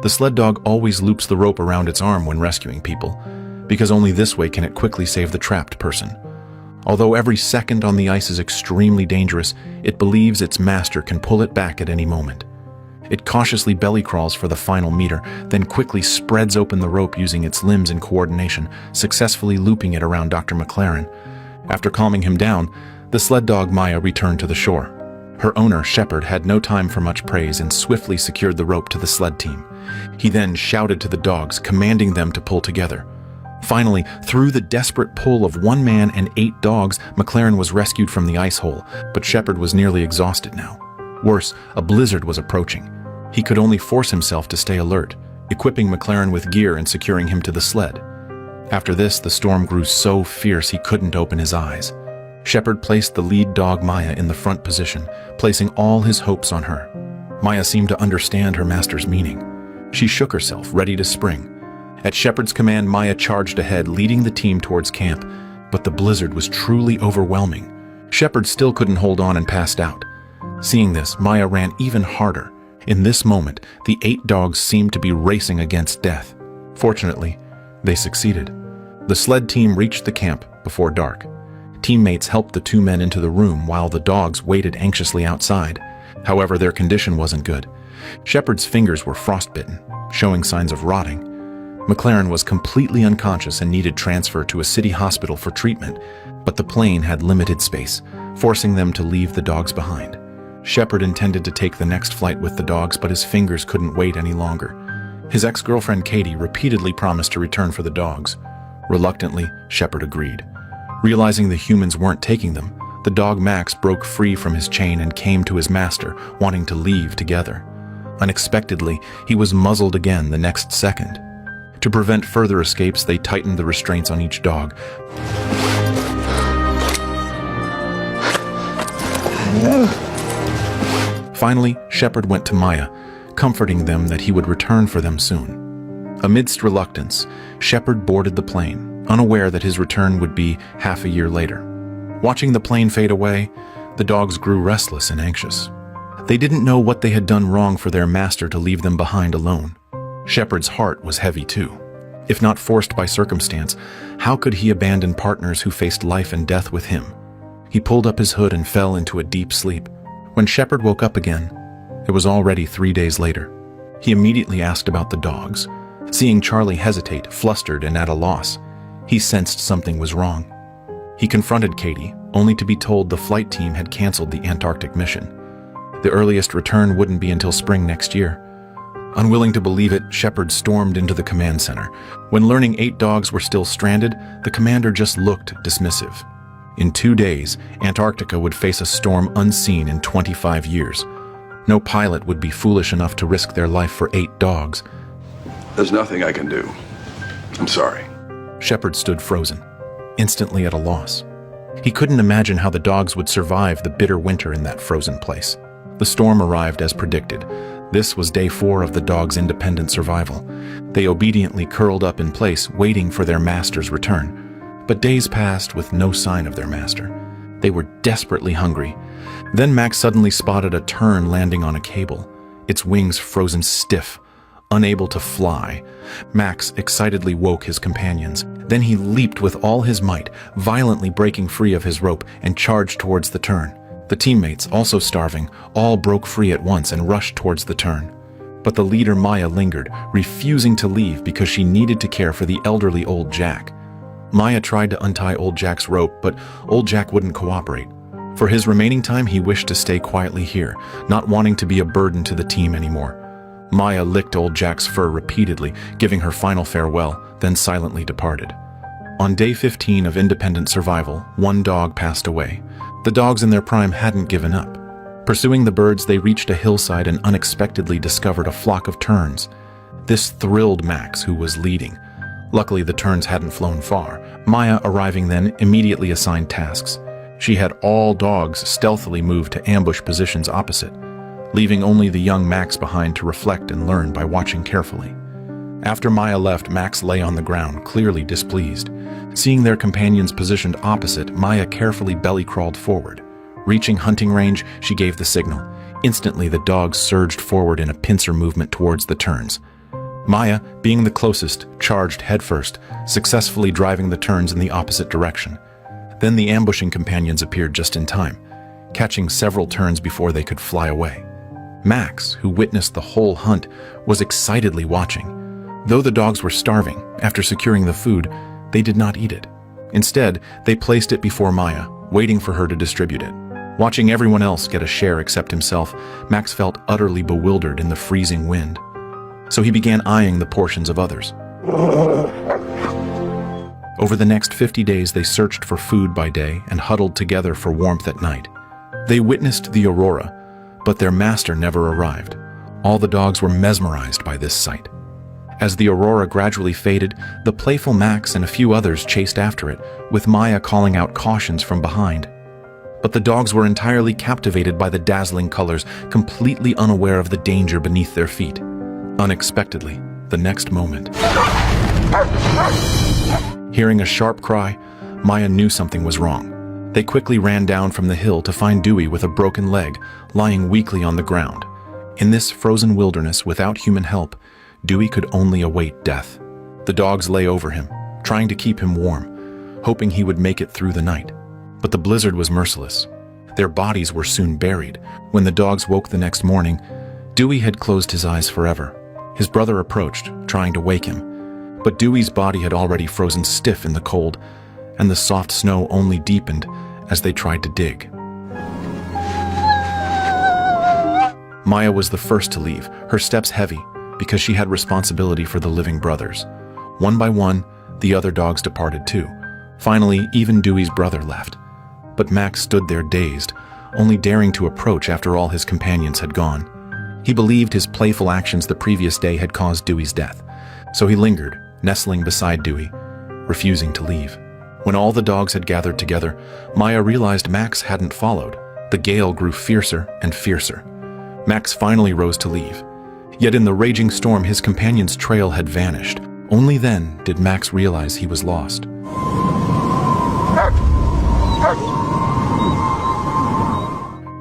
The sled dog always loops the rope around its arm when rescuing people, because only this way can it quickly save the trapped person. Although every second on the ice is extremely dangerous, it believes its master can pull it back at any moment. It cautiously belly crawls for the final meter, then quickly spreads open the rope using its limbs in coordination, successfully looping it around Dr. McLaren. After calming him down, the sled dog Maya returned to the shore. Her owner, Shepard, had no time for much praise and swiftly secured the rope to the sled team. He then shouted to the dogs, commanding them to pull together. Finally, through the desperate pull of one man and 8 dogs, McLaren was rescued from the ice hole, but Shepard was nearly exhausted now. Worse, a blizzard was approaching. He could only force himself to stay alert, equipping McLaren with gear and securing him to the sled. After this, the storm grew so fierce he couldn't open his eyes. Shepard placed the lead dog Maya in the front position, placing all his hopes on her. Maya seemed to understand her master's meaning. She shook herself, ready to spring. At Shepard's command, Maya charged ahead, leading the team towards camp, but the blizzard was truly overwhelming. Shepard still couldn't hold on and passed out. Seeing this, Maya ran even harder. In this moment, the 8 dogs seemed to be racing against death. Fortunately, they succeeded. The sled team reached the camp before dark. Teammates helped the 2 men into the room while the dogs waited anxiously outside. However, their condition wasn't good. Shepard's fingers were frostbitten, showing signs of rotting. McLaren was completely unconscious and needed transfer to a city hospital for treatment, but the plane had limited space, forcing them to leave the dogs behind. Shepard intended to take the next flight with the dogs, but his fingers couldn't wait any longer. His ex-girlfriend Katie repeatedly promised to return for the dogs. Reluctantly, Shepard agreed. Realizing the humans weren't taking them, the dog Max broke free from his chain and came to his master, wanting to leave together. Unexpectedly, he was muzzled again the next second. To prevent further escapes, they tightened the restraints on each dog. Finally, Shepard went to Maya, comforting them that he would return for them soon. Amidst reluctance, Shepard boarded the plane, unaware that his return would be half a year later. Watching the plane fade away, the dogs grew restless and anxious. They didn't know what they had done wrong for their master to leave them behind alone. Shepard's heart was heavy too. If not forced by circumstance, how could he abandon partners who faced life and death with him? He pulled up his hood and fell into a deep sleep. When Shepard woke up again, it was already 3 days later. He immediately asked about the dogs. Seeing Charlie hesitate, flustered and at a loss, he sensed something was wrong. He confronted Katie, only to be told the flight team had canceled the Antarctic mission. The earliest return wouldn't be until spring next year. Unwilling to believe it, Shepard stormed into the command center. When learning 8 dogs were still stranded, the commander just looked dismissive. In 2 days, Antarctica would face a storm unseen in 25 years. No pilot would be foolish enough to risk their life for 8 dogs. There's nothing I can do. I'm sorry. Shepard stood frozen, instantly at a loss. He couldn't imagine how the dogs would survive the bitter winter in that frozen place. The storm arrived as predicted. This was day 4 of the dogs' independent survival. They obediently curled up in place, waiting for their master's return. But days passed with no sign of their master. They were desperately hungry. Then Max suddenly spotted a tern landing on a cable, its wings frozen stiff, unable to fly. Max excitedly woke his companions. Then he leaped with all his might, violently breaking free of his rope and charged towards the tern. The teammates, also starving, all broke free at once and rushed towards the tern. But the leader Maya lingered, refusing to leave because she needed to care for the elderly old Jack. Maya tried to untie old Jack's rope, but old Jack wouldn't cooperate. For his remaining time, he wished to stay quietly here, not wanting to be a burden to the team anymore. Maya licked old Jack's fur repeatedly, giving her final farewell, then silently departed. On day 15 of independent survival, 1 dog passed away. The dogs in their prime hadn't given up. Pursuing the birds, they reached a hillside and unexpectedly discovered a flock of terns. This thrilled Max, who was leading. Luckily, the terns hadn't flown far. Maya, arriving then, immediately assigned tasks. She had all dogs stealthily move to ambush positions opposite, leaving only the young Max behind to reflect and learn by watching carefully. After Maya left, Max lay on the ground, clearly displeased. Seeing their companions positioned opposite, Maya carefully belly-crawled forward. Reaching hunting range, she gave the signal. Instantly, the dogs surged forward in a pincer movement towards the terns. Maya, being the closest, charged headfirst, successfully driving the turns in the opposite direction. Then the ambushing companions appeared just in time, catching several turns before they could fly away. Max, who witnessed the whole hunt, was excitedly watching. Though the dogs were starving, after securing the food, they did not eat it. Instead, they placed it before Maya, waiting for her to distribute it. Watching everyone else get a share except himself, Max felt utterly bewildered in the freezing wind. So he began eyeing the portions of others. Over the next 50 days, they searched for food by day and huddled together for warmth at night. They witnessed the aurora, but their master never arrived. All the dogs were mesmerized by this sight. As the aurora gradually faded, the playful Max and a few others chased after it, with Maya calling out cautions from behind. But the dogs were entirely captivated by the dazzling colors, completely unaware of the danger beneath their feet. Unexpectedly, the next moment, hearing a sharp cry, Maya knew something was wrong. They quickly ran down from the hill to find Dewey with a broken leg, lying weakly on the ground. In this frozen wilderness, without human help, Dewey could only await death. The dogs lay over him, trying to keep him warm, hoping he would make it through the night. But the blizzard was merciless. Their bodies were soon buried. When the dogs woke the next morning, Dewey had closed his eyes forever. His brother approached, trying to wake him. But Dewey's body had already frozen stiff in the cold, and the soft snow only deepened as they tried to dig. Maya was the first to leave, her steps heavy, because she had responsibility for the living brothers. One by one, the other dogs departed too. Finally, even Dewey's brother left. But Max stood there dazed, only daring to approach after all his companions had gone. He believed his playful actions the previous day had caused Dewey's death, so he lingered, nestling beside Dewey, refusing to leave. When all the dogs had gathered together, Maya realized Max hadn't followed. The gale grew fiercer and fiercer. Max finally rose to leave. Yet in the raging storm, his companion's trail had vanished. Only then did Max realize he was lost.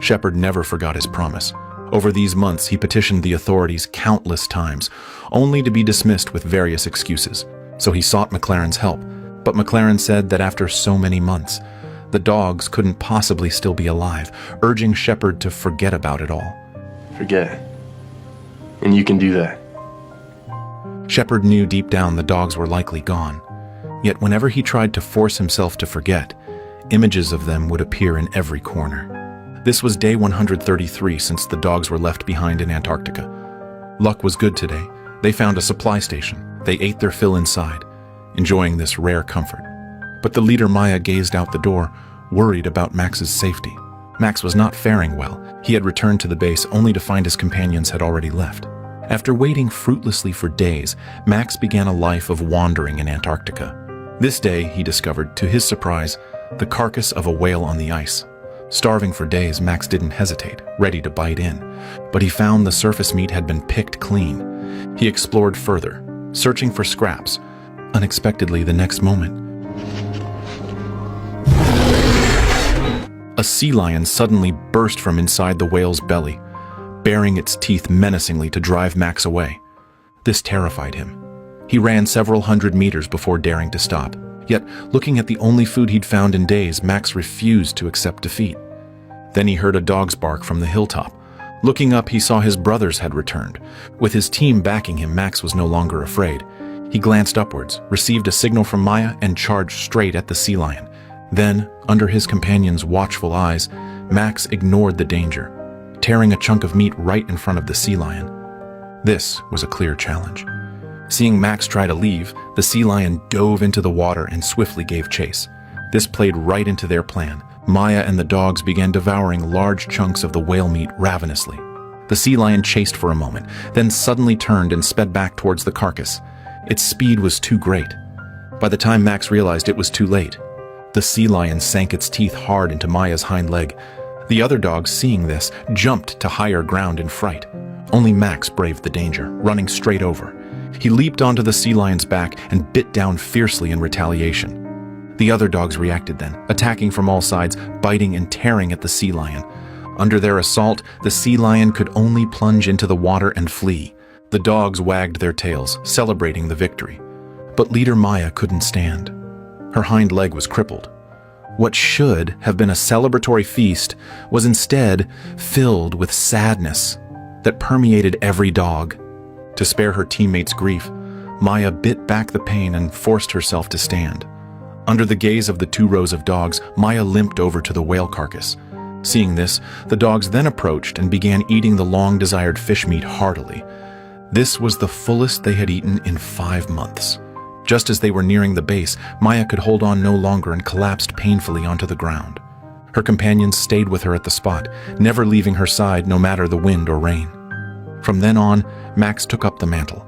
Shepard never forgot his promise. Over these months, he petitioned the authorities countless times, only to be dismissed with various excuses. So he sought McLaren's help, but McLaren said that after so many months, the dogs couldn't possibly still be alive, urging Shepard to forget about it all. Forget. And you can do that. Shepard knew deep down the dogs were likely gone. Yet whenever he tried to force himself to forget, images of them would appear in every corner. This was day 133 since the dogs were left behind in Antarctica. Luck was good today. They found a supply station. They ate their fill inside, enjoying this rare comfort. But the leader Maya gazed out the door, worried about Max's safety. Max was not faring well. He had returned to the base only to find his companions had already left. After waiting fruitlessly for days, Max began a life of wandering in Antarctica. This day, he discovered, to his surprise, the carcass of a whale on the ice. Starving for days, Max didn't hesitate, ready to bite in. But he found the surface meat had been picked clean. He explored further, searching for scraps. Unexpectedly, the next moment, a sea lion suddenly burst from inside the whale's belly, baring its teeth menacingly to drive Max away. This terrified him. He ran several hundred meters before daring to stop. Yet, looking at the only food he'd found in days, Max refused to accept defeat. Then he heard a dog's bark from the hilltop. Looking up, he saw his brothers had returned. With his team backing him, Max was no longer afraid. He glanced upwards, received a signal from Maya, and charged straight at the sea lion. Then, under his companion's watchful eyes, Max ignored the danger, tearing a chunk of meat right in front of the sea lion. This was a clear challenge. Seeing Max try to leave, the sea lion dove into the water and swiftly gave chase. This played right into their plan. Maya and the dogs began devouring large chunks of the whale meat ravenously. The sea lion chased for a moment, then suddenly turned and sped back towards the carcass. Its speed was too great. By the time Max realized it was too late, the sea lion sank its teeth hard into Maya's hind leg. The other dogs, seeing this, jumped to higher ground in fright. Only Max braved the danger, running straight over. He leaped onto the sea lion's back and bit down fiercely in retaliation. The other dogs reacted then, attacking from all sides, biting and tearing at the sea lion. Under their assault, the sea lion could only plunge into the water and flee. The The dogs wagged their tails, celebrating the victory. But leader Maya couldn't stand. Her hind leg was crippled. What should have been a celebratory feast was instead filled with sadness that permeated every dog. To spare her teammates' grief, Maya bit back the pain and forced herself to stand. Under the gaze of the 2 rows of dogs, Maya limped over to the whale carcass. Seeing this, the dogs then approached and began eating the long-desired fish meat heartily. This was the fullest they had eaten in 5 months. Just as they were nearing the base, Maya could hold on no longer and collapsed painfully onto the ground. Her companions stayed with her at the spot, never leaving her side no matter the wind or rain. From then on, Max took up the mantle.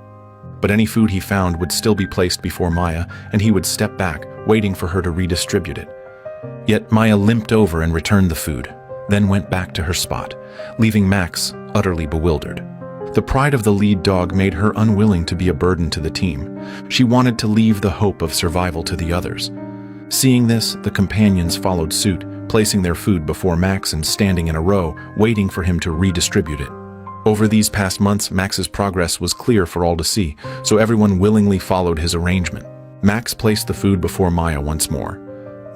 But any food he found would still be placed before Maya, and he would step back, waiting for her to redistribute it. Yet Maya limped over and returned the food, then went back to her spot, leaving Max utterly bewildered. The pride of the lead dog made her unwilling to be a burden to the team. She wanted to leave the hope of survival to the others. Seeing this, the companions followed suit, placing their food before Max and standing in a row, waiting for him to redistribute it. Over these past months, Max's progress was clear for all to see, so everyone willingly followed his arrangement. Max placed the food before Maya once more.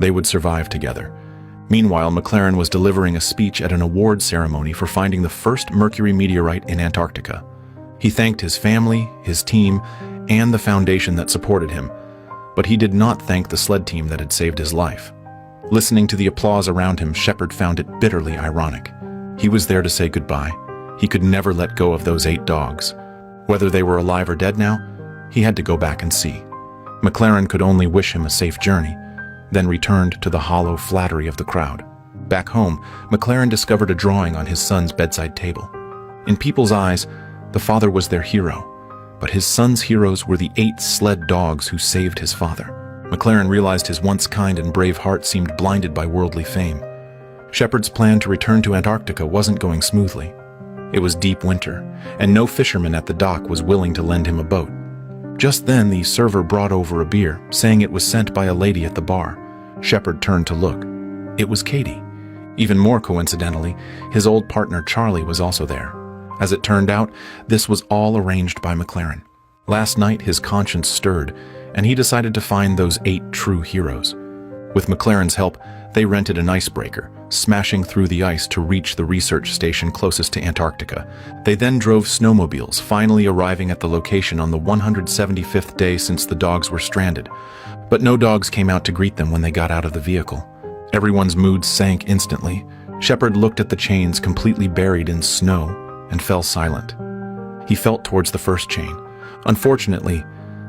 They would survive together. Meanwhile, McLaren was delivering a speech at an award ceremony for finding the first Mercury meteorite in Antarctica. He thanked his family, his team, and the foundation that supported him, but he did not thank the Sled team that had saved his life. Listening to the applause around him, Shepard found it bitterly ironic. He was there to say goodbye. He could never let go of those 8 dogs. Whether they were alive or dead now, he had to go back and see. McLaren could only wish him a safe journey, then returned to the hollow flattery of the crowd. Back home, McLaren discovered a drawing on his son's bedside table. In people's eyes, the father was their hero, but his son's heroes were the 8 Sled dogs who saved his father. McLaren realized his once kind and brave heart seemed blinded by worldly fame. Shepard's plan to return to Antarctica wasn't going smoothly. It was deep winter, and no fisherman at the dock was willing to lend him a boat. Just then, the server brought over a beer, saying it was sent by a lady at the bar. Shepard turned to look. It was Katie. Even more coincidentally, his old partner Charlie was also there. As it turned out, this was all arranged by McLaren. Last night, his conscience stirred, and he decided to find those 8 true heroes. With McLaren's help, they rented an icebreaker, smashing through the ice to reach the research station closest to Antarctica. They then drove snowmobiles, finally arriving at the location on the 175th day since the dogs were stranded. But no dogs came out to greet them when they got out of the vehicle. Everyone's mood sank instantly. Shepard looked at the chains completely buried in snow and fell silent. He felt towards the first chain. Unfortunately,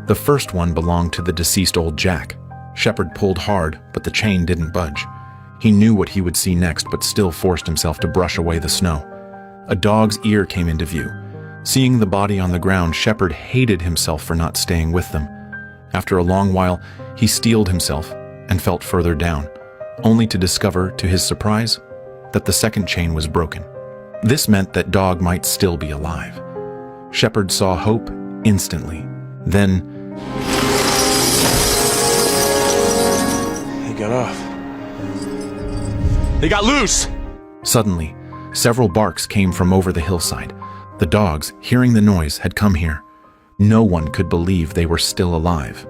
the first one belonged to the deceased old Jack. Shepard pulled hard, but the chain didn't budge. He knew what he would see next, but still forced himself to brush away the snow. A dog's ear came into view. Seeing the body on the ground, Shepard hated himself for not staying with them. After a long while, he steeled himself and felt further down, only to discover, to his surprise, that the second chain was broken. This meant that dog might still be alive. Shepard saw hope instantly. Then, He got off. They got loose! suddenly, several barks came from over the hillside. The dogs, hearing the noise, had come here. No one could believe they were still alive.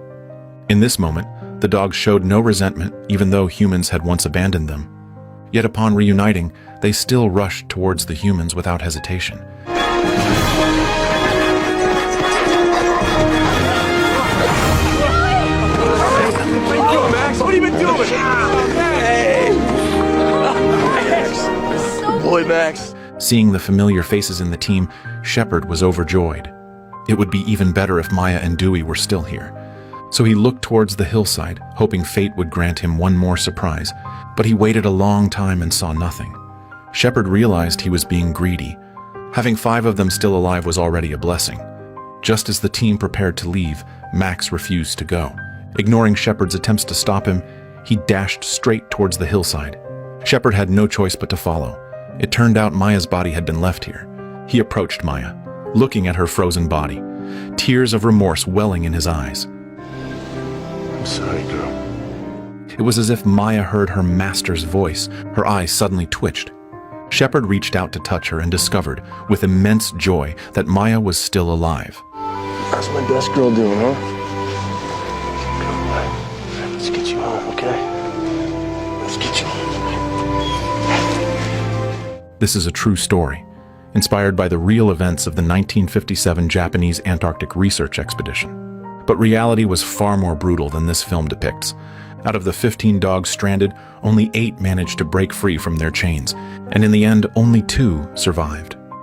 In this moment, the dogs showed no resentment, even though humans had once abandoned them. Yet upon reuniting, they still rushed towards the humans without hesitation. Max, what have you been doing? Hey! Boy, Max. Seeing the familiar faces in the team, Shepard was overjoyed. It would be even better if Maya and Dewey were still here. So he looked towards the hillside, hoping fate would grant him one more surprise, but he waited a long time and saw nothing. Shepard realized he was being greedy. Having 5 of them still alive was already a blessing. Just as the team prepared to leave, Max refused to go. Ignoring Shepard's attempts to stop him, he dashed straight towards the hillside. Shepard had no choice but to follow. It turned out Maya's body had been left here. He approached Maya, looking at her frozen body, tears of remorse welling in his eyes. I'm sorry, girl. It was as if Maya heard her master's voice. Her eyes suddenly twitched. Shepard reached out to touch her and discovered, with immense joy, that Maya was still alive. How's my best girl doing, huh? Let's get you home, okay? Let's get you home. This is a true story, inspired by the real events of the 1957 Japanese Antarctic research expedition. But reality was far more brutal than this film depicts. Out of the 15 dogs stranded, only 8 managed to break free from their chains, and in the end, only 2 survived.